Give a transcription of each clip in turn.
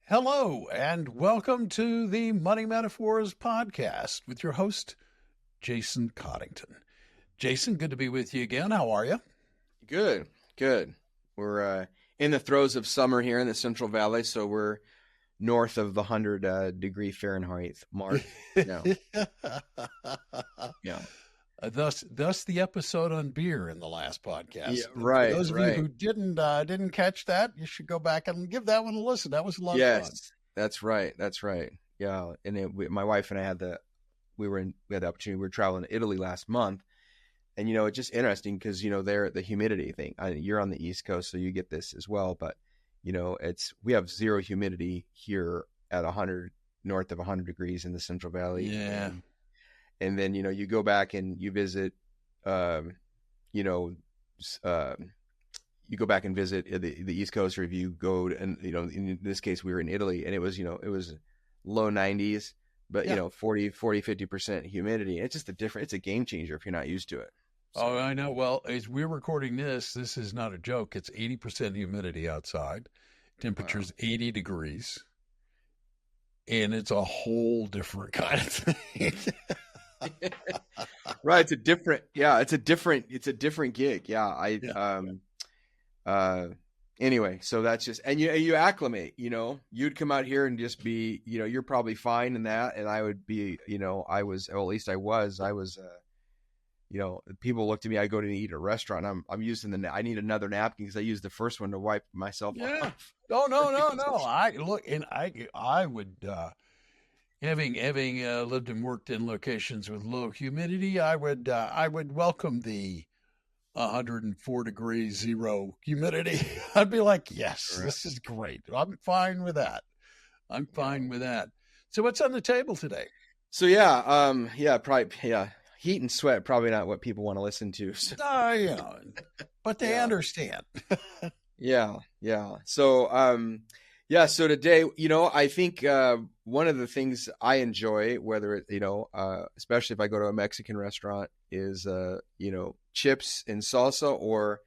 Hello, and welcome to the Money Metaphors podcast with your host, Jason Coddington. Jason, good to be with you again. How are you? Good. We're in the throes of summer here in the Central Valley, so we're north of the 100 degree Fahrenheit mark now. Yeah. Thus the episode on beer in the last podcast. Yeah, For right. those of you who didn't catch that, you should go back and give that one a listen. That was a lot of fun. Yes, that's right. Yeah, and my wife and I had the opportunity. We were traveling to Italy last month, and it's just interesting because there the humidity thing. You're on the East Coast, so you get this as well. But we have zero humidity here at north of 100 degrees in the Central Valley. Yeah. And then, you go back and you visit, you go back and visit the East Coast, or if you go to, and, in this case, we were in Italy, and it was low 90s, but, 50% humidity. It's just it's a game changer if you're not used to it. So. Oh, I know. Well, as we're recording this is not a joke. It's 80% humidity outside. Temperature's 80 degrees. And it's a whole different kind of thing. Right. It's a different gig. Yeah. Anyway, so that's just, and you acclimate, you'd come out here and just be, you're probably fine in that. And I would be, at least I was, people looked at me, I go to eat at a restaurant. I'm using I need another napkin because I used the first one to wipe myself off. No. I would, having lived and worked in locations with low humidity, I would welcome the 104 degrees, zero humidity. I'd be like, yes, right. This is great. I'm fine with that. So what's on the table today? So heat and sweat, probably not what people want to listen to. So. But they understand. Yeah. So, so today, I think one of the things I enjoy, whether it, especially if I go to a Mexican restaurant, is, chips and salsa or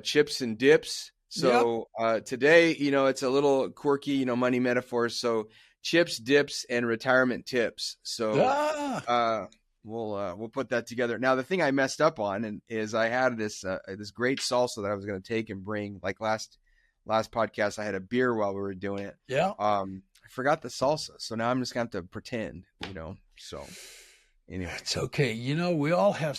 chips and dips. So today, it's a little quirky, money metaphors. So chips, dips, and retirement tips. So we'll put that together. Now, the thing I messed up on is I had this great salsa that I was going to take and bring, like last podcast, I had a beer while we were doing it. Yeah. I forgot the salsa. So now I'm just going to have to pretend, so anyway. It's okay. We all have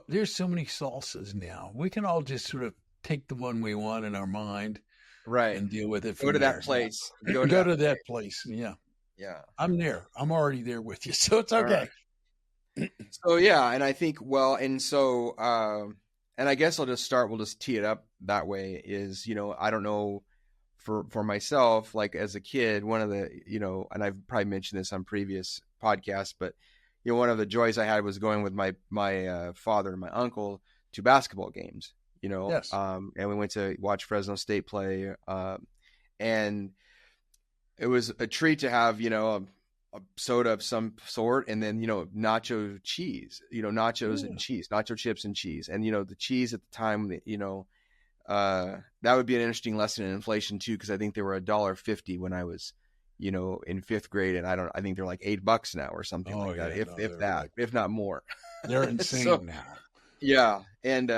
there's so many salsas now. We can all just sort of take the one we want in our mind. Right. And deal with it. Go to that place. Go to that place. Yeah. Yeah. I'm there. I'm already there with you. So it's okay. Right. So, yeah. And I think, and I guess we'll just tee it up that way is, I don't know for myself, like as a kid, one of the, and I've probably mentioned this on previous podcasts, but, one of the joys I had was going with my father and my uncle to basketball games, Yes. And we went to watch Fresno State play. And it was a treat to have, a soda of some sort, and then nacho cheese, nachos and cheese, nacho chips and cheese, and the cheese at the time, that would be an interesting lesson in inflation too, because I think they were $1.50 when I was in fifth grade, and I think they're like $8 now or something like that, if not more. They're insane now. Yeah, and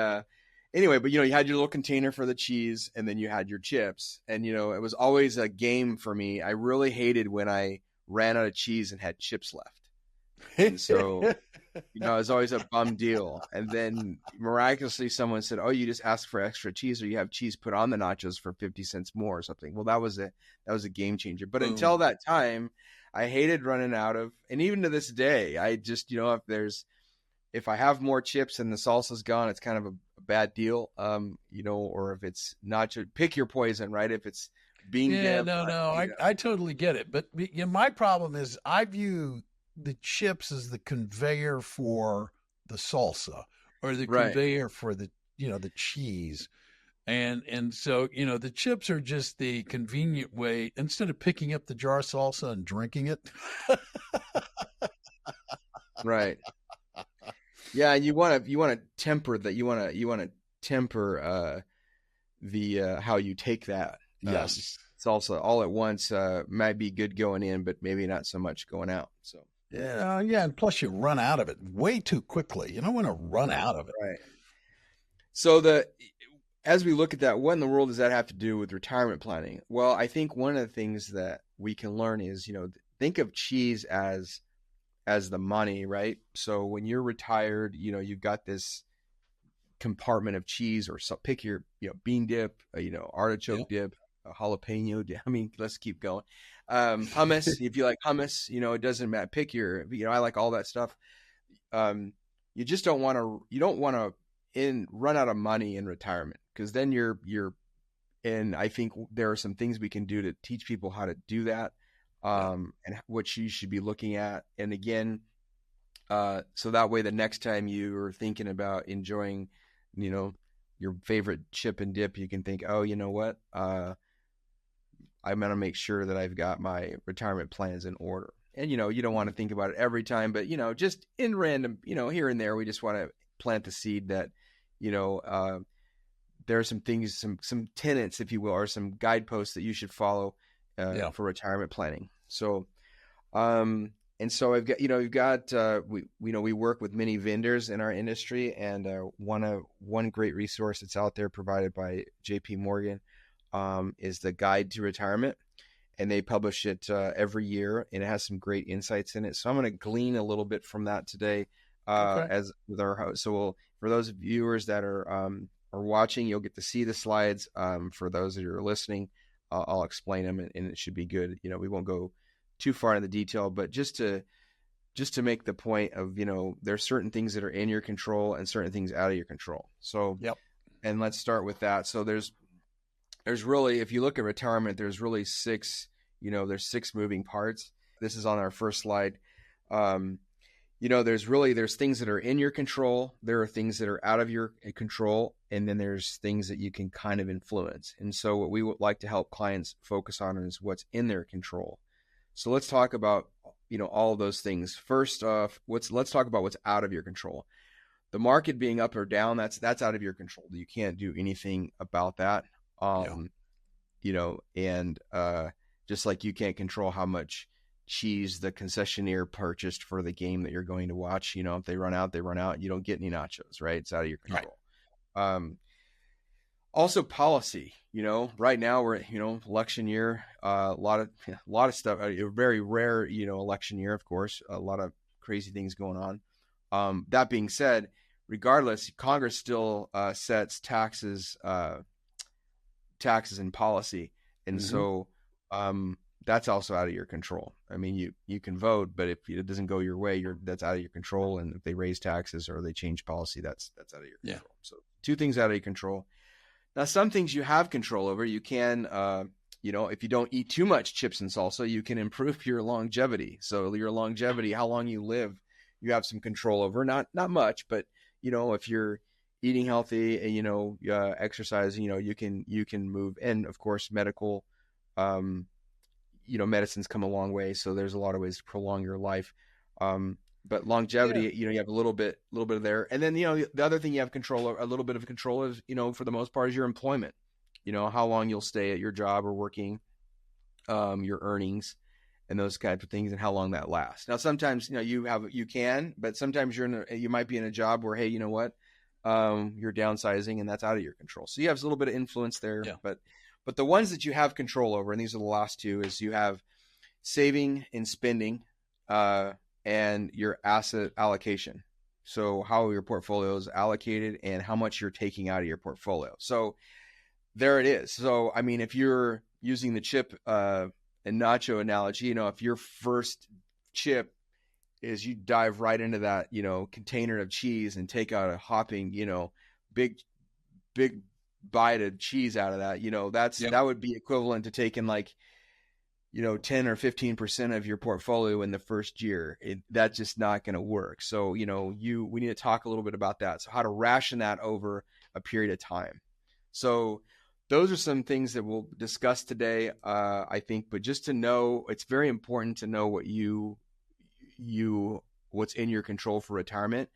anyway, but you had your little container for the cheese, and then you had your chips, and it was always a game for me. I really hated when I ran out of cheese and had chips left. And so, it was always a bum deal. And then miraculously someone said, "Oh, you just ask for extra cheese, or you have cheese put on the nachos for 50 cents more or something." Well, that was a game changer. But until that time, I hated running out of, and even to this day, I just, if I have more chips and the salsa's gone, it's kind of a bad deal. Or if it's nacho, pick your poison, right? If it's bean dip. I totally get it. But my problem is I view the chips as the conveyor for the salsa, or the conveyor for the cheese. And so, the chips are just the convenient way, instead of picking up the jar of salsa and drinking it. Right. Yeah. And you want to temper that. You want to temper, the, how you take that. Yes. salsa all at once might be good going in, but maybe not so much going out. So Yeah, and plus you run out of it way too quickly. You don't want to run right, out of it. right. So as we look at that, what in the world does that have to do with retirement planning? Well, I think one of the things that we can learn is, think of cheese as the money, right? So when you're retired, you've got this compartment of cheese, or pick your, bean dip, artichoke dip, a jalapeno dip. I mean, let's keep going. Hummus, if you like hummus, it doesn't matter. Pick your, I like all that stuff. You just don't want to run out of money in retirement, because then and I think there are some things we can do to teach people how to do that, and what you should be looking at. And again, so that way the next time you are thinking about enjoying, your favorite chip and dip, you can think, oh, you know what? I'm going to make sure that I've got my retirement plans in order. And, you don't want to think about it every time, but, just in random, here and there, we just want to plant the seed that, there are some things, some tenets, if you will, or some guideposts that you should follow for retirement planning. So, and so I've got, we've got, we work with many vendors in our industry, and one great resource that's out there provided by JP Morgan is the Guide to Retirement, and they publish it every year, and it has some great insights in it. So I'm going to glean a little bit from that today, as with our host. So for those viewers that are watching, you'll get to see the slides. For those that are listening, I'll explain them, and it should be good. We won't go too far into the detail, but just to make the point of, there's certain things that are in your control and certain things out of your control. So, and let's start with that. So there's really, if you look at retirement, there's really six moving parts. This is on our first slide. There's things that are in your control. There are things that are out of your control. And then there's things that you can kind of influence. And so what we would like to help clients focus on is what's in their control. So let's talk about, all of those things. First off, let's talk about what's out of your control. The market being up or down, that's out of your control. You can't do anything about that. Just like you can't control how much cheese the concessionaire purchased for the game that you're going to watch. If they run out, they run out. You don't get any nachos, right? It's out of your control. Right. Also policy, right now we're, election year, a lot of stuff, a very rare, election year, of course, a lot of crazy things going on. That being said, regardless, Congress still sets taxes and policy. And so that's also out of your control. I mean, you can vote, but if it doesn't go your way, that's out of your control. And if they raise taxes or they change policy, that's out of your control. So two things out of your control. Now, some things you have control over. You can, if you don't eat too much chips and salsa, you can improve your longevity. So your longevity, how long you live, you have some control over. Not much, but if you're eating healthy and exercising, you can move. And of course, medical, medicine's come a long way. So there's a lot of ways to prolong your life. But longevity, you have a little bit of there. And then, the other thing you have control over, a little bit of control is, for the most part, is your employment, how long you'll stay at your job or working, your earnings and those kinds of things, and how long that lasts. Now, sometimes, you can, but sometimes you might be in a job where, hey, you know what, you're downsizing, and that's out of your control. So you have a little bit of influence there, but the ones that you have control over, and these are the last two, is you have saving and spending, and your asset allocation. So how your portfolio is allocated and how much you're taking out of your portfolio. So there it is. So, I mean, if you're using the chip and nacho analogy, if your first chip is you dive right into that, container of cheese and take out a hopping, big bite of cheese out of that, that would be equivalent to taking like, 10 or 15% of your portfolio in the first year. That's just not going to work. So, we need to talk a little bit about that. So how to ration that over a period of time. So those are some things that we'll discuss today, I think, but just to know, it's very important to know what's in your control for retirement,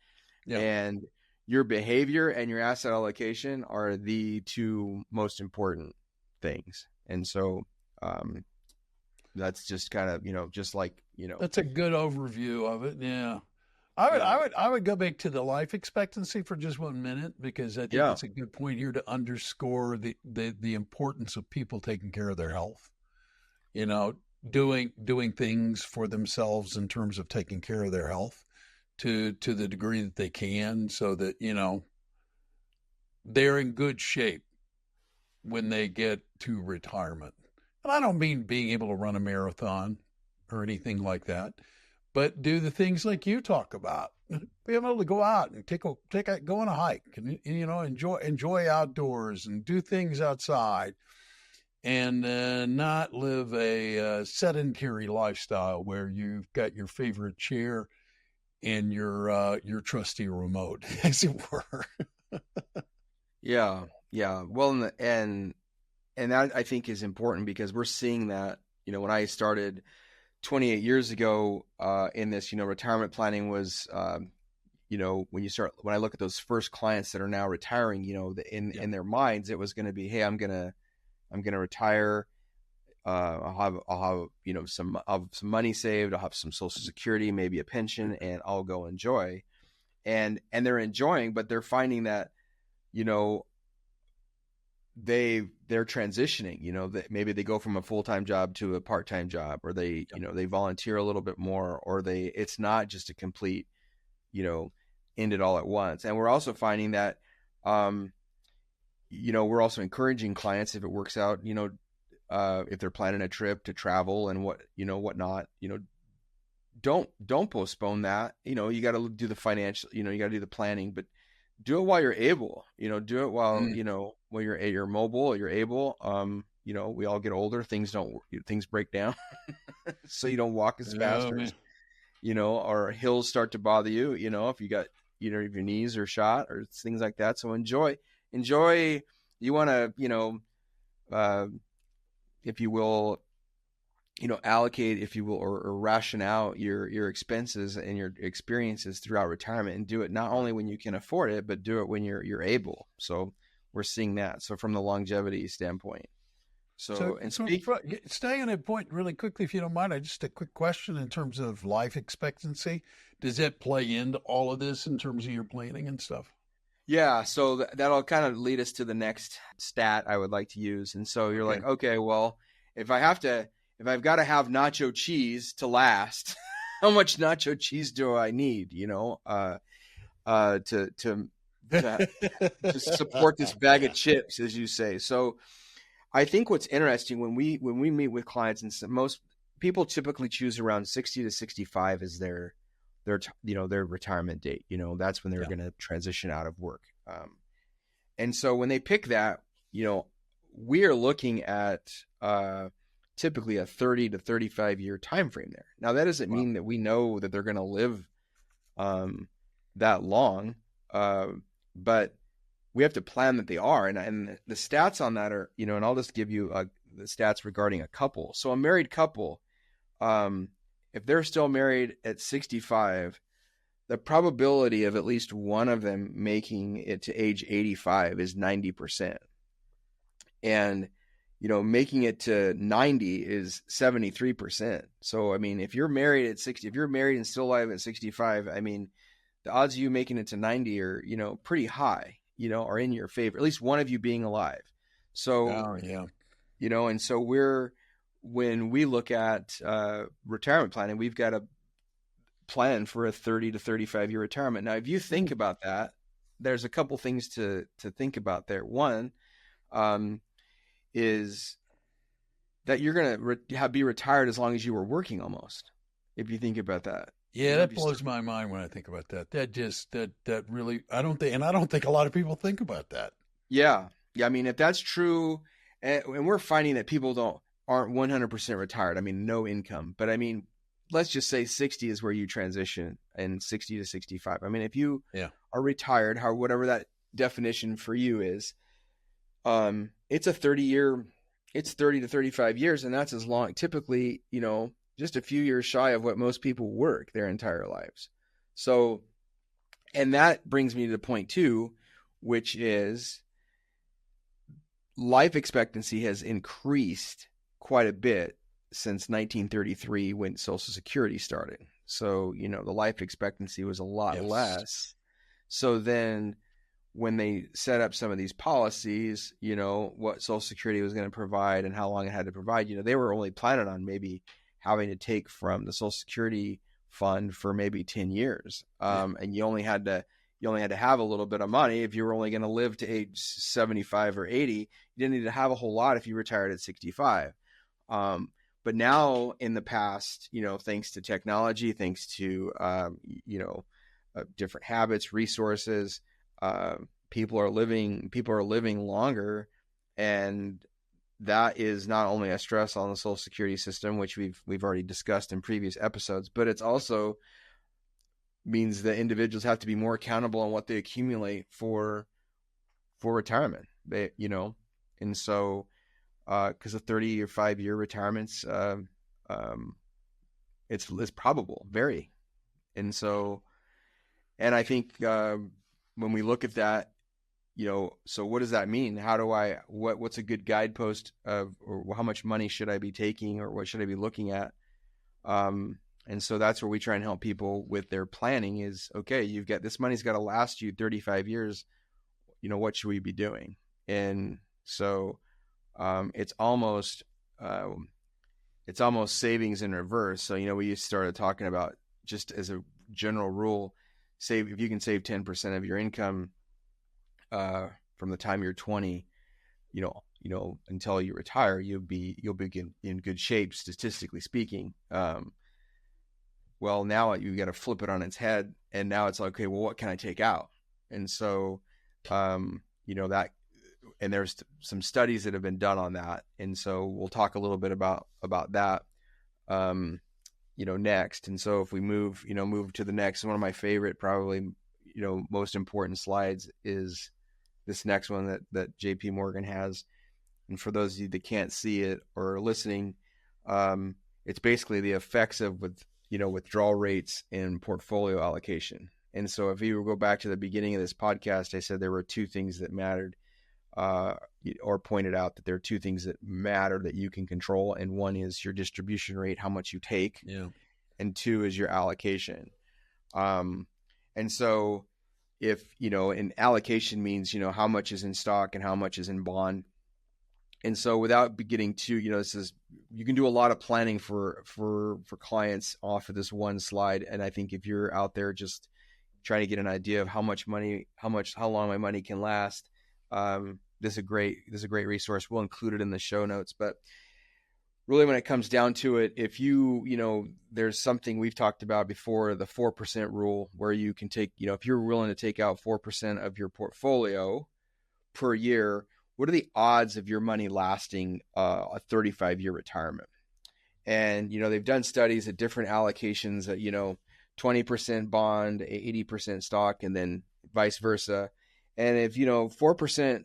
and your behavior and your asset allocation are the two most important things. And so, That's just kind of, just like, That's a good overview of it. Yeah. I would go back to the life expectancy for just 1 minute, because I think yeah, it's a good point here to underscore the importance of people taking care of their health. You know, doing things for themselves in terms of taking care of their health to the degree that they can, so that they're in good shape when they get to retirement. And I don't mean being able to run a marathon or anything like that, but do the things like you talk about. Be able to go out and go on a hike, and enjoy outdoors and do things outside, and not live a sedentary lifestyle where you've got your favorite chair and your trusty remote, as it were. yeah, yeah. Well, and that I think is important, because we're seeing that, when I started 28 years ago in this, retirement planning was, when I look at those first clients that are now retiring, in their minds, it was going to be, hey, I'm gonna retire. I'll have some money saved. I'll have some Social Security, maybe a pension, and I'll go enjoy. And they're enjoying, but they're finding that, they're transitioning, that maybe they go from a full-time job to a part-time job, or they, they volunteer a little bit more, or it's not just a complete, end it all at once. And we're also finding that, we're also encouraging clients, if it works out, if they're planning a trip to travel and whatnot, don't postpone that. You got to do the financial, you got to do the planning, but do it while you're able, do it while, when you're mobile, you're able. We all get older, things break down. So you don't walk as fast, or hills start to bother you, if you got, if your knees are shot or things like that. So enjoy, you want to, if you will, allocate, if you will, or ration out your expenses and your experiences throughout retirement, and do it not only when you can afford it, but do it when you're able. So we're seeing that. So from the longevity standpoint. Staying on that point really quickly, if you don't mind, just a quick question in terms of life expectancy. Does that play into all of this in terms of your planning and stuff? Yeah, so that'll kind of lead us to the next stat I would like to use. And so you're like, okay, well, if I've got to have nacho cheese to last, how much nacho cheese do I need, to support this bag of chips, as you say. So I think what's interesting when we meet with clients, and most people typically choose around 60 to 65 as their retirement date. That's when they're going to transition out of work. And so when they pick that, we are looking at typically a 30 to 35 year time frame there. Now, that doesn't mean that we know that they're going to live that long, but we have to plan that they are. And the stats on that are, and I'll just give you the stats regarding a couple. So a married couple, if they're still married at 65, the probability of at least one of them making it to age 85 is 90%. And, making it to 90 is 73%. So, I mean, if you're married at 60, if you're married and still alive at 65, I mean, the odds of you making it to 90 are, pretty high, are in your favor, at least one of you being alive. So, and so when we look at retirement planning, we've got a plan for a 30 to 35 year retirement. Now, if you think about that, there's a couple things to think about there. One is that you're going to be retired as long as you were working almost, if you think about that. Yeah, that blows my mind when I think about that. That really, I don't think a lot of people think about that. Yeah. I mean, if that's true, and we're finding that people aren't 100% retired. I mean, no income, but I mean, let's just say 60 is where you transition, and 60 to 65. I mean, if you are retired, whatever that definition for you is, it's 30 to 35 years. And that's as long, typically, just a few years shy of what most people work their entire lives. So, and that brings me to point two, which is life expectancy has increased quite a bit since 1933 when Social Security started. So, the life expectancy was a lot less. So then when they set up some of these policies, what Social Security was going to provide and how long it had to provide, they were only planning on maybe having to take from the Social Security fund for maybe 10 years. And you only had to have a little bit of money. If you were only going to live to age 75 or 80, you didn't need to have a whole lot if you retired at 65. But now in the past, thanks to technology, thanks to, different habits, resources, people are living longer, and that is not only a stress on the Social Security system, which we've already discussed in previous episodes, but it's also means that individuals have to be more accountable on what they accumulate for retirement. And so because of 30 or 5-year retirements, it's probable, very. And so, and I think when we look at that, so what does that mean? How do what's a good guidepost of, or how much money should I be taking, or what should I be looking at? And so that's where we try and help people with their planning is, okay, you've got this money's got to last you 35 years. What should we be doing? And so it's almost savings in reverse. So, we started talking about, just as a general rule, if you can save 10% of your income from the time you're 20, until you retire, you'll be in good shape, statistically speaking. Well, now you got to flip it on its head, and now it's like, okay, well, what can I take out? And so, that, and there's some studies that have been done on that. And so we'll talk a little bit about that, next. And so if we move to the next, one of my favorite, probably, most important slides is this next one that JP Morgan has. And for those of you that can't see it or are listening, it's basically the effects of withdrawal rates and portfolio allocation. And so if you go back to the beginning of this podcast, I said there were two things that mattered, or pointed out that there are two things that matter that you can control. And one is your distribution rate, how much you take. Yeah. And two is your allocation. And so if, and allocation means, how much is in stock and how much is in bond. And so without getting too, you can do a lot of planning for clients off of this one slide. And I think if you're out there just trying to get an idea of how long my money can last, this is a great resource. We'll include it in the show notes. But really, when it comes down to it, if there's something we've talked about before, the 4% rule, where you can take, if you're willing to take out 4% of your portfolio per year, what are the odds of your money lasting a 35-year retirement? And, they've done studies at different allocations at, 20% bond, 80% stock, and then vice versa. And if, 4%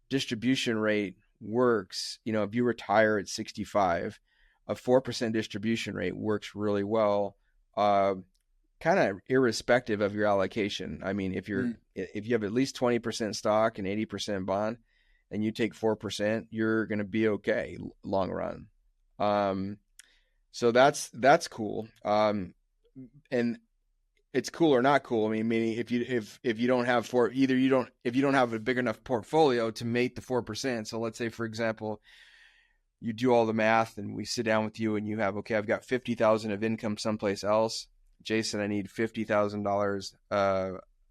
distribution rate works, if you retire at 65, a 4% distribution rate works really well, kind of irrespective of your allocation. I mean, if you have at least 20% stock and 80% bond, and you take 4%, you're going to be okay long run. So that's cool. And it's cool or not cool. I mean, meaning if you don't have if you don't have a big enough portfolio to make the 4%. So let's say, for example, you do all the math and we sit down with you and you have, okay, I've got 50,000 of income someplace else. Jason, I need $50,000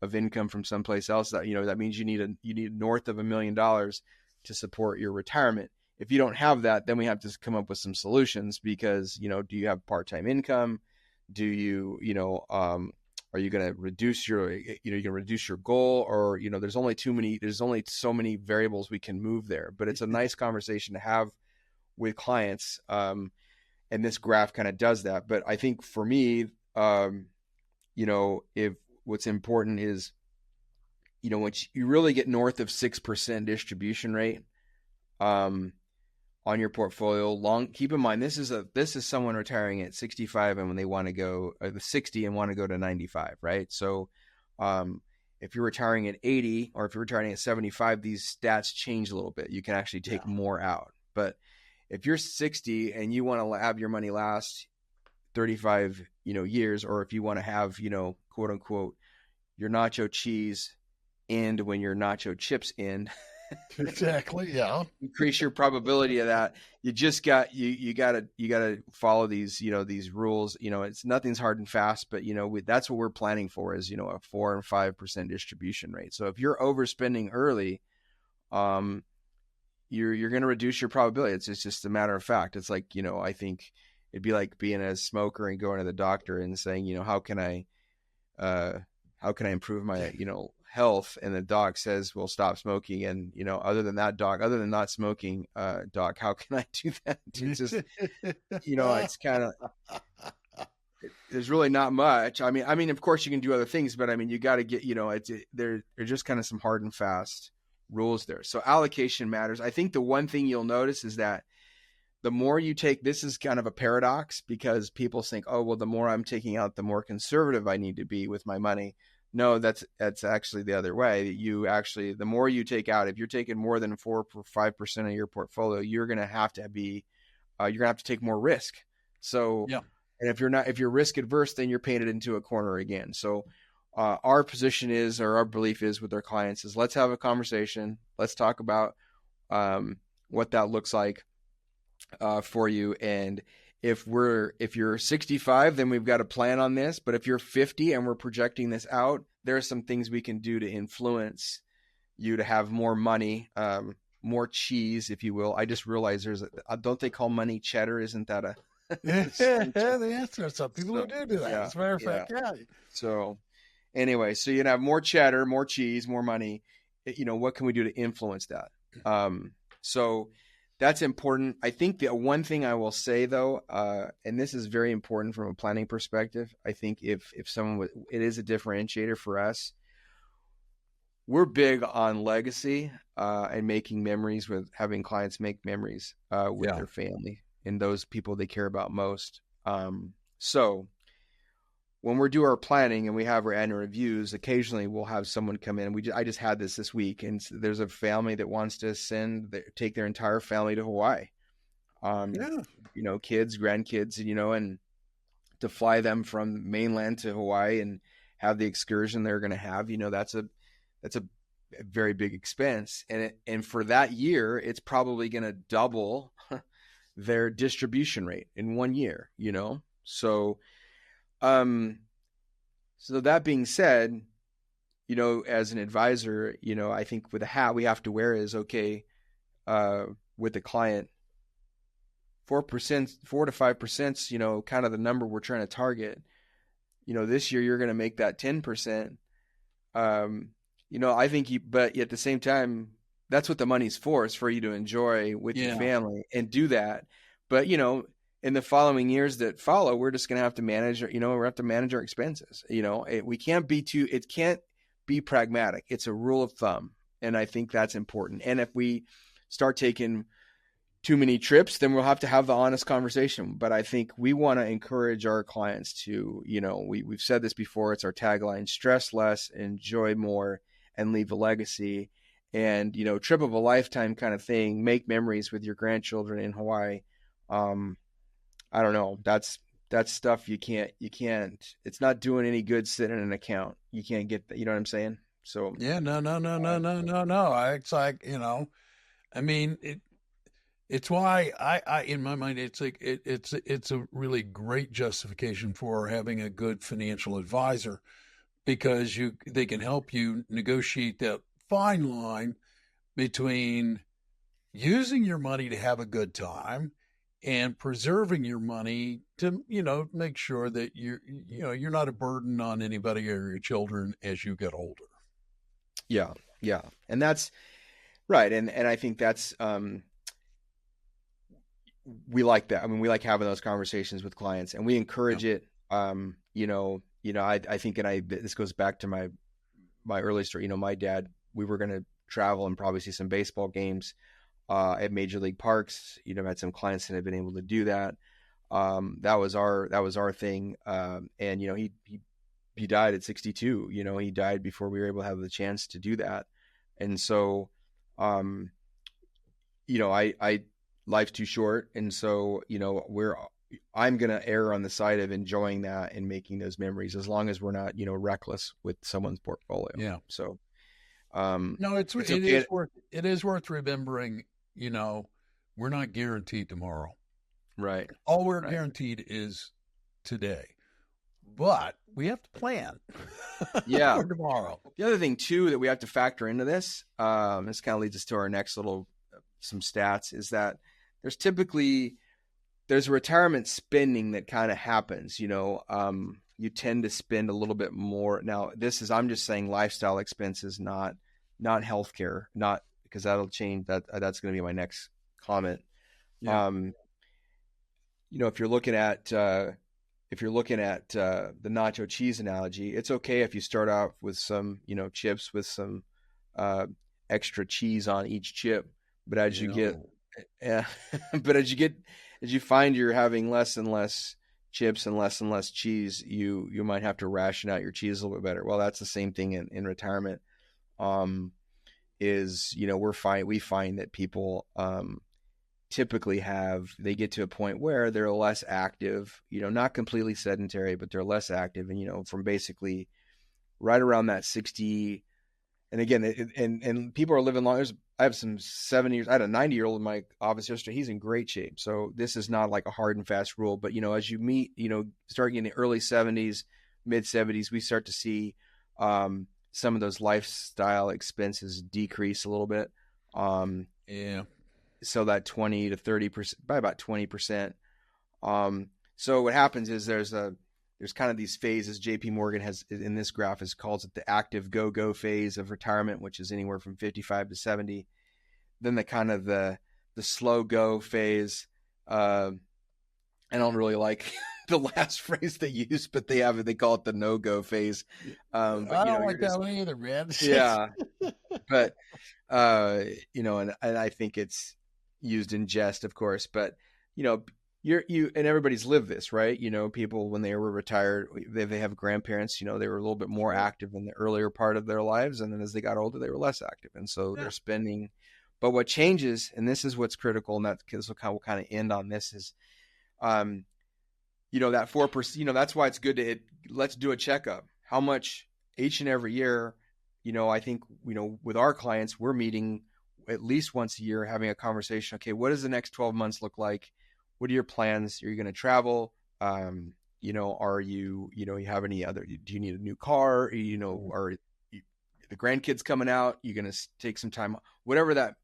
of income from someplace else. That that means you need north of $1 million to support your retirement. If you don't have that, then we have to come up with some solutions, because do you have part-time income? Do you are you going to reduce your goal, or there's only so many variables we can move there. But it's a nice conversation to have with clients, and this graph kind of does that. But I think for me, if what's important is, once you really get north of 6% distribution rate on your portfolio, keep in mind, this is someone retiring at 65 and when they want to go 60 and want to go to 95, right? So if you're retiring at 80 or if you're retiring at 75, these stats change a little bit. You can actually take more out. But if you're 60 and you want to have your money last 35, years, or if you want to have, quote unquote, your nacho cheese end when your nacho chips end, Exactly. Yeah. increase your probability of that. You just you gotta follow these, these rules. It's nothing's hard and fast, but that's what we're planning for is, a 4 and 5% distribution rate. So if you're overspending early, you're going to reduce your probability. It's just a matter of fact. It's like, I think it'd be like being a smoker and going to the doctor and saying, how can I improve my, health? And the doc says, well, stop smoking. And, other than that, doc, other than not smoking, doc, how can I do that? It's just, it's kind of, there's really not much. I mean, of course you can do other things, but I mean, you got to get, they're just kind of some hard and fast rules there. So allocation matters. I think the one thing you'll notice is that the more you take, this is kind of a paradox because people think, oh, well, the more I'm taking out, the more conservative I need to be with my money. No, that's actually the other way. The more you take out, if you're taking more than 4 or 5% of your portfolio, you're going to have to take more risk. So, yeah. And if you're risk adverse, then you're painted into a corner again. So, our position is, or our belief is with our clients is, let's have a conversation. Let's talk about what that looks like for you. And if you're 65, then we've got a plan on this. But if you're 50 and we're projecting this out, there are some things we can do to influence you to have more money, more cheese, if you will. I just realized don't they call money cheddar? Isn't that a yeah, the answer. Some people who do that. Yeah, As a matter of fact, yeah. So anyway, so you can have more cheddar, more cheese, more money. What can we do to influence that? So that's important. I think the one thing I will say though, and this is very important from a planning perspective, I think if someone it is a differentiator for us. We're big on legacy and making memories, with having clients make memories with their family and those people they care about most. So when we do our planning and we have our annual reviews, occasionally we'll have someone come in. I just had this week, and there's a family that wants to take their entire family to Hawaii. Kids, grandkids, and to fly them from mainland to Hawaii and have the excursion they're going to have. That's a very big expense, and for that year, it's probably going to double their distribution rate in 1 year. So. So that being said, as an advisor, I think with the hat we have to wear is okay, with the client, 4%, 4 to 5%, kind of the number we're trying to target. This year you're going to make that 10%. I think but at the same time, that's what the money's for, is for you to enjoy with your family and do that. But, in the following years that follow, we're just going to have to manage, our expenses. It can't be pragmatic. It's a rule of thumb. And I think that's important. And if we start taking too many trips, then we'll have to have the honest conversation. But I think we want to encourage our clients to, we've said this before, it's our tagline: stress less, enjoy more, and leave a legacy. And, trip of a lifetime kind of thing, make memories with your grandchildren in Hawaii. I don't know. That's stuff you can't, it's not doing any good sitting in an account. You can't get that. You know what I'm saying? So yeah, no. It's like, I mean, it's why I in my mind, it's like, it's a really great justification for having a good financial advisor, because they can help you negotiate that fine line between using your money to have a good time and preserving your money to, make sure that you're not a burden on anybody or your children as you get older. Yeah. And that's right. And I think that's, we like that. I mean, we like having those conversations with clients, and we encourage it. I think, this goes back to my early story. My dad, we were going to travel and probably see some baseball games at major league parks. Had some clients that had been able to do that. That was our thing. And he died at 62. He died before we were able to have the chance to do that. And so, life's too short. And so, I'm going to err on the side of enjoying that and making those memories, as long as we're not, reckless with someone's portfolio. Yeah. So, no, it's okay. It is worth remembering, we're not guaranteed tomorrow. Right. All we're Right. guaranteed is today. But we have to plan Yeah. for tomorrow. The other thing too that we have to factor into this, this kind of leads us to our next some stats, is that there's retirement spending that kind of happens. You tend to spend a little bit more. Now, I'm just saying lifestyle expenses, not healthcare, not because that'll change. That's going to be my next comment. Yeah. If you're looking at the nacho cheese analogy, it's okay if you start out with some, chips with some extra cheese on each chip, but as you get, as you find you're having less and less chips and less cheese, you might have to ration out your cheese a little bit better. Well, that's the same thing in retirement. We find that people typically they get to a point where they're less active, not completely sedentary, but they're less active. And, from basically right around that 60. And again, and people are living long. I have some 70 years. I had a 90-year-old in my office yesterday. He's in great shape. So this is not like a hard and fast rule, but, as you meet, starting in the early 70s, mid 70s, we start to see some of those lifestyle expenses decrease a little bit. Yeah. So that 20 to 30%, by about 20%. So what happens is there's kind of these phases. JP Morgan has in this graph calls it the active go phase of retirement, which is anywhere from 55 to 70. Then the slow go phase. I don't really like the last phrase they use, but they call it the no go phase. But, I don't like that one either, man. Yeah. But, and I think it's used in jest, of course, but, you and everybody's lived this, right? People when they were retired, they have grandparents, they were a little bit more active in the earlier part of their lives. And then as they got older, they were less active. And so they're spending, but what changes, and this is what's critical, and we'll kind of end on this is, that 4%, that's why it's good to let's do a checkup. How much each and every year, I think, with our clients, we're meeting at least once a year, having a conversation. Okay, what does the next 12 months look like? What are your plans? Are you going to travel? Are you, you have any other, do you need a new car? Are the grandkids coming out? You're going to take some time, whatever that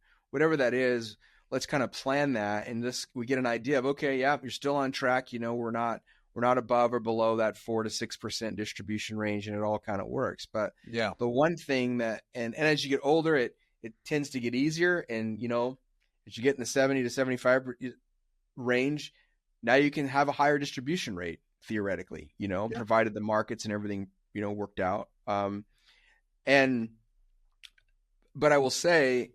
is, let's kind of plan that. And we get an idea of, okay, yeah, you're still on track. We're not above or below that 4 to 6% distribution range, and it all kind of works. But yeah, the one thing that, and as you get older, it tends to get easier. And, as you get in the 70 to 75 range, now you can have a higher distribution rate theoretically, provided the markets and everything, worked out. But I will say,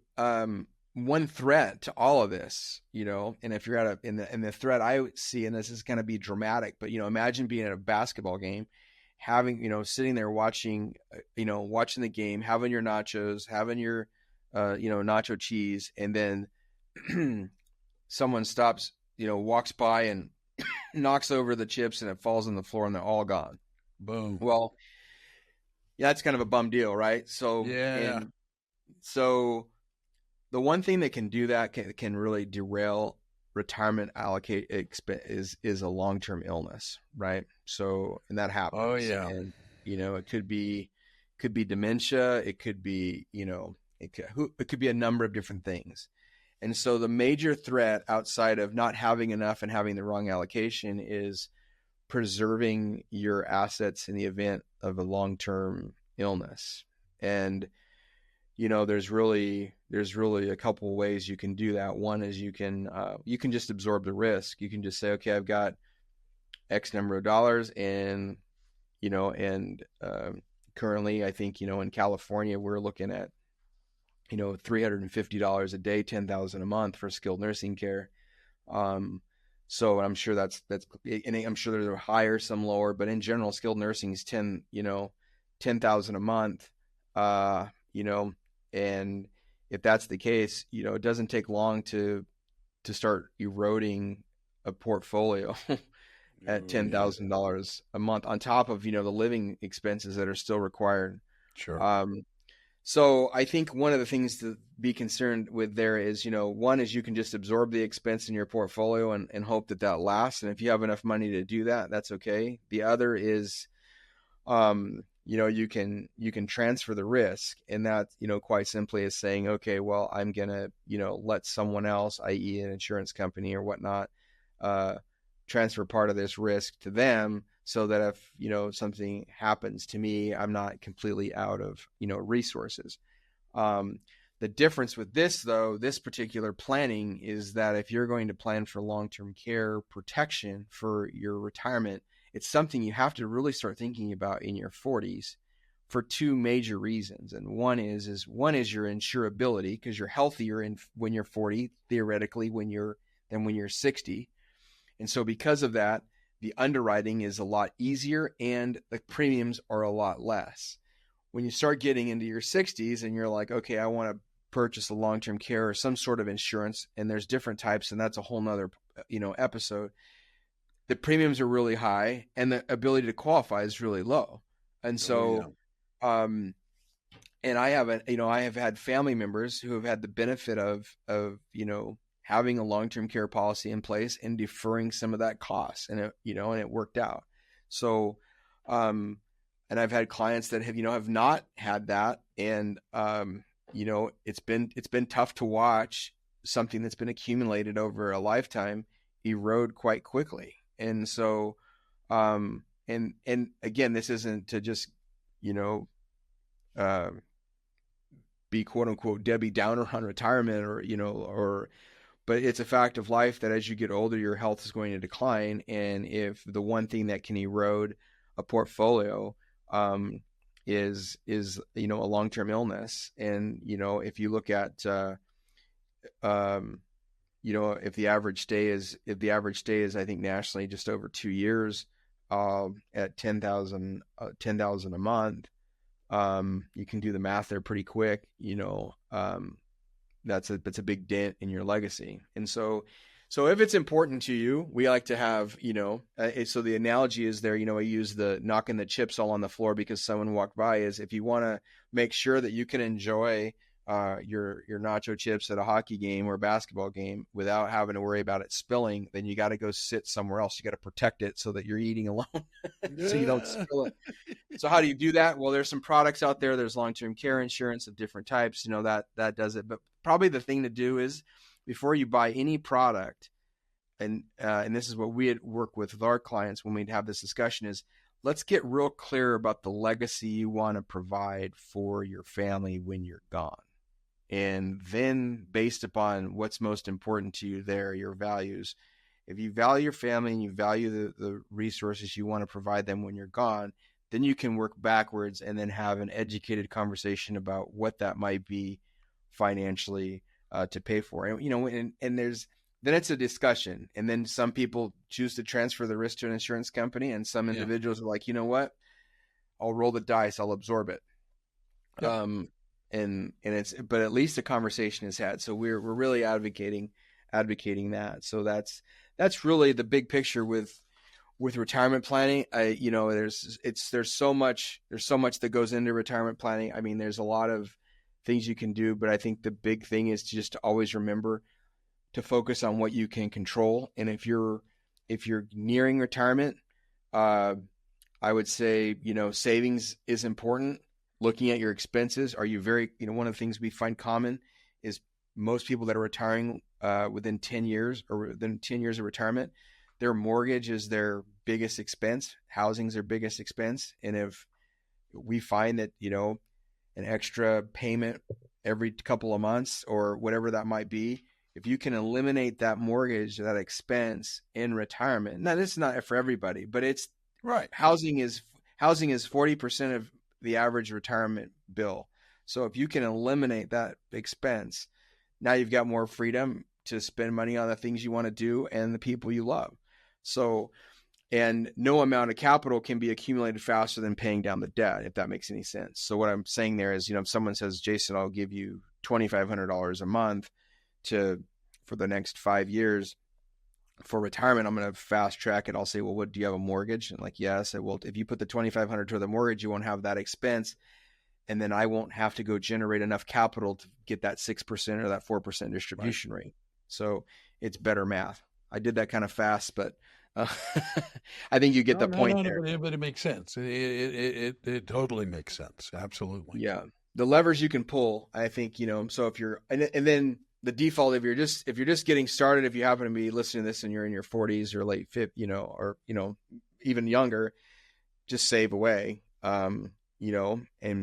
one threat to all of this, and if you're in the threat I see, and this is going to be dramatic, but, imagine being at a basketball game, having, sitting there watching the game, having your nachos, having your, nacho cheese, and then someone stops, walks by and knocks over the chips and it falls on the floor and they're all gone. Boom. Well, yeah, that's kind of a bum deal, right? So, yeah. So the one thing that can do that can really derail retirement is a long-term illness, right? So, and that happens. Oh yeah. And, it could be dementia. It could be, it could be a number of different things. And so the major threat outside of not having enough and having the wrong allocation is preserving your assets in the event of a long-term illness. And, there's really a couple of ways you can do that. One is you can just absorb the risk. You can just say, okay, I've got X number of dollars, and, currently I think, in California, we're looking at, $350 a day, $10,000 a month for skilled nursing care. So I'm sure that's, and I'm sure there's higher, some lower, but in general, skilled nursing is $10,000 a month. And if that's the case, it doesn't take long to to start eroding a portfolio at $10,000 a month on top of, the living expenses that are still required. Sure. So I think one of the things to be concerned with there is, one is you can just absorb the expense in your portfolio and hope that lasts. And if you have enough money to do that, that's okay. The other is, you can transfer the risk, and that, quite simply is saying, okay, well, I'm going to, let someone else, i.e. an insurance company or whatnot, transfer part of this risk to them, so that if, something happens to me, I'm not completely out of, resources. The difference with this, though, this particular planning, is that if you're going to plan for long-term care protection for your retirement, it's something you have to really start thinking about in your 40s for two major reasons. And one is your insurability, because you're healthier when you're 40, theoretically, than when you're 60. And so because of that, the underwriting is a lot easier and the premiums are a lot less. When you start getting into your 60s and you're like, okay, I want to purchase a long-term care or some sort of insurance, and there's different types, and that's a whole nother, episode. The premiums are really high and the ability to qualify is really low. And so, and I have had family members who have had the benefit of, having a long-term care policy in place and deferring some of that cost, and it worked out. So, and I've had clients that have not had that. And, it's been tough to watch something that's been accumulated over a lifetime erode quite quickly. And so, and again, this isn't to just, be quote unquote Debbie Downer on retirement, but it's a fact of life that as you get older, your health is going to decline. And if the one thing that can erode a portfolio, is a long-term illness. And, if you look at, if the average stay is, I think nationally just over 2 years, at 10,000 a month, you can do the math there pretty quick. That's a big dent in your legacy. And so if it's important to you, we like to have, so the analogy is there, I use the knocking the chips all on the floor because someone walked by, is if you want to make sure that you can enjoy your nacho chips at a hockey game or a basketball game without having to worry about it spilling, then you got to go sit somewhere else. You got to protect it so that you're eating alone so you don't spill it. So how do you do that? Well, there's some products out there. There's long-term care insurance of different types, that does it. But probably the thing to do is, before you buy any product, and this is what we'd work with our clients when we'd have this discussion, is let's get real clear about the legacy you want to provide for your family when you're gone. And then, based upon what's most important to you there, your values, if you value your family and you value the resources you want to provide them when you're gone, then you can work backwards and then have an educated conversation about what that might be financially to pay for. And, then it's a discussion. And then some people choose to transfer the risk to an insurance company, and some individuals are like, you know what, I'll roll the dice, I'll absorb it. Yep. But at least a conversation is had. So we're really advocating that. So that's really the big picture with retirement planning. There's so much that goes into retirement planning. I mean, there's a lot of things you can do, but I think the big thing is to just always remember to focus on what you can control. And if you're nearing retirement, I would say, savings is important. Looking at your expenses, are you one of the things we find common is most people that are retiring within 10 years or within 10 years of retirement, their mortgage is their biggest expense. Housing's their biggest expense. And if we find that, an extra payment every couple of months or whatever that might be, if you can eliminate that mortgage, that expense in retirement. Now, this is not for everybody, but it's right. Housing is 40% of the average retirement bill. So if you can eliminate that expense, now you've got more freedom to spend money on the things you want to do and the people you love. So, and no amount of capital can be accumulated faster than paying down the debt, if that makes any sense. So what I'm saying there is, if someone says, Jason, I'll give you $2,500 a month for the next 5 years for retirement, I'm going to fast track it. I'll say, well, what do you have a mortgage? And like, yes. I will. If you put the $2,500 toward the mortgage, you won't have that expense. And then I won't have to go generate enough capital to get that 6% or that 4% distribution rate. So it's better math. I did that kind of fast, but I think you get the point there. But it makes sense. It totally makes sense. Absolutely. Yeah. The levers you can pull, I think, so if you're, and then the default, if you're just getting started, if you happen to be listening to this and you're in your 40s or late 50s, or, even younger, just save away, and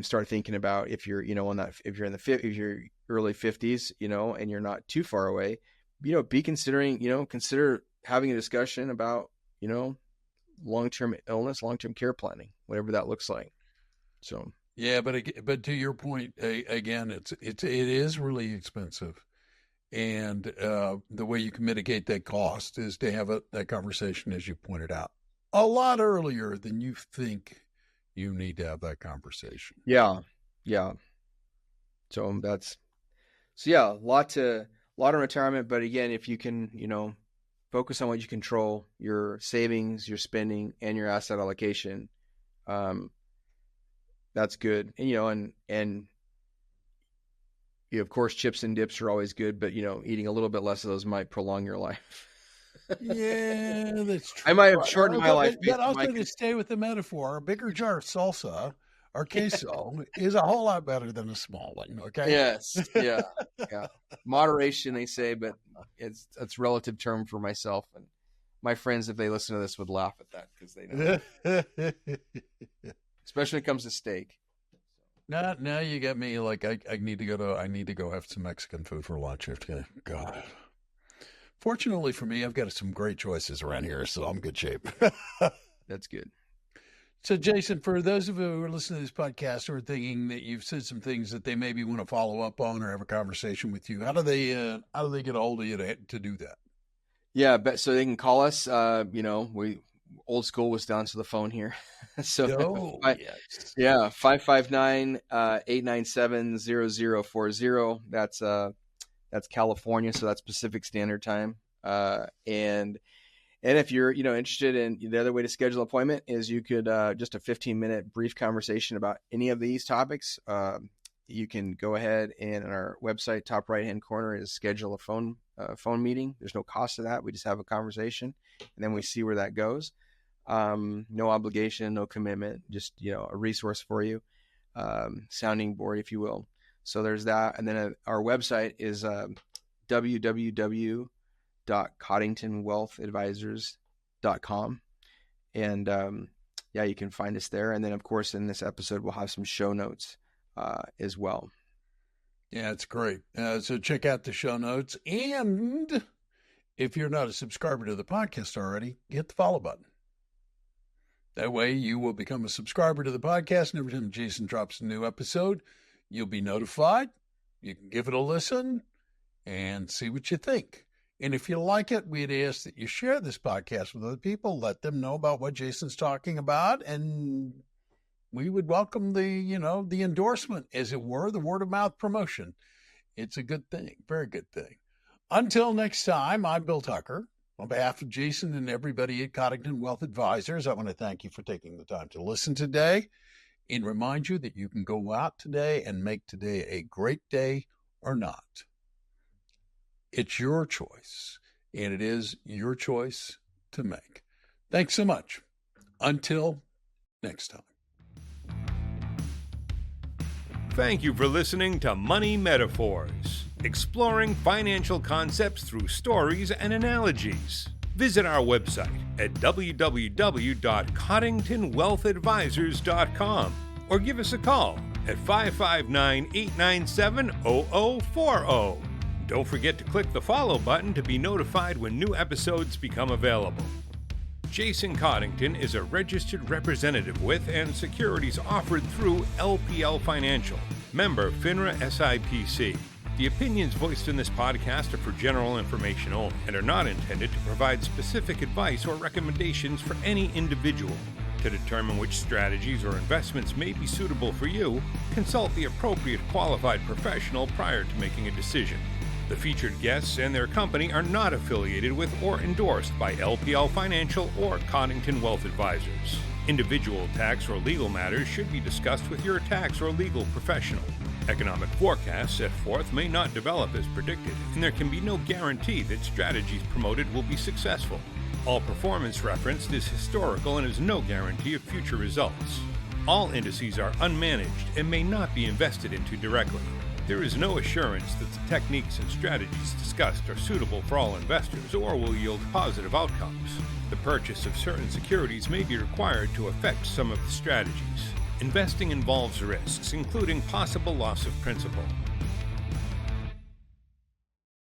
start thinking about if you're, if you're if you're early 50s, and you're not too far away, consider having a discussion about, long-term illness, long-term care planning, whatever that looks like. So, yeah, but to your point, again, it is really expensive. And the way you can mitigate that cost is to have that conversation, as you pointed out, a lot earlier than you think you need to have that conversation. Yeah. So a lot in retirement. But again, if you can, focus on what you control, your savings, your spending, and your asset allocation, that's good. And of course, chips and dips are always good, but eating a little bit less of those might prolong your life. Yeah, that's true. I might have shortened my life. But also to stay with the metaphor, a bigger jar of salsa or queso is a whole lot better than a small one. Okay. Yes. Yeah. Moderation, they say, but it's relative term for myself and my friends. If they listen to this, would laugh at that because they know, especially when it comes to steak. Now you get me like I need to go have some Mexican food for lunch. God. Fortunately for me, I've got some great choices around here, so I'm in good shape. That's good. So, Jason, for those of you who are listening to this podcast who are thinking that you've said some things that they maybe want to follow up on or have a conversation with you, how do they get a hold of you to do that? Yeah, so they can call us. We old school was down to the phone here. So yes. Yeah, 559-897-0040. That's California, so that's Pacific Standard Time. And if you're interested in, the other way to schedule an appointment is you could just a 15-minute brief conversation about any of these topics. You can go ahead and on our website, top right-hand corner is schedule a phone meeting. There's no cost to that. We just have a conversation and then we see where that goes. No obligation, no commitment, just, a resource for you, sounding board, if you will. So there's that. And then our website is www.coddingtonwealthadvisors.com. And you can find us there. And then, of course, in this episode, we'll have some show notes as well. Yeah, it's great. So check out the show notes. And if you're not a subscriber to the podcast already, hit the follow button. That way you will become a subscriber to the podcast. And every time Jason drops a new episode, you'll be notified. You can give it a listen and see what you think. And if you like it, we'd ask that you share this podcast with other people. Let them know about what Jason's talking about. And we would welcome the endorsement, as it were, the word of mouth promotion. It's a good thing. Very good thing. Until next time, I'm Bill Tucker. On behalf of Jason and everybody at Coddington Wealth Advisors, I want to thank you for taking the time to listen today and remind you that you can go out today and make today a great day or not. It's your choice, and it is your choice to make. Thanks so much. Until next time. Thank you for listening to Money Metaphors, exploring financial concepts through stories and analogies. Visit our website at www.coddingtonwealthadvisors.com or give us a call at 559-897-0040. Don't forget to click the follow button to be notified when new episodes become available. Jason Coddington is a registered representative with and securities offered through LPL Financial, member FINRA SIPC. The opinions voiced in this podcast are for general information only and are not intended to provide specific advice or recommendations for any individual. To determine which strategies or investments may be suitable for you, consult the appropriate qualified professional prior to making a decision. The featured guests and their company are not affiliated with or endorsed by LPL Financial or Coddington Wealth Advisors. Individual tax or legal matters should be discussed with your tax or legal professional. Economic forecasts set forth may not develop as predicted, and there can be no guarantee that strategies promoted will be successful. All performance referenced is historical and is no guarantee of future results. All indices are unmanaged and may not be invested into directly. There is no assurance that the techniques and strategies discussed are suitable for all investors or will yield positive outcomes. The purchase of certain securities may be required to affect some of the strategies. Investing involves risks, including possible loss of principal.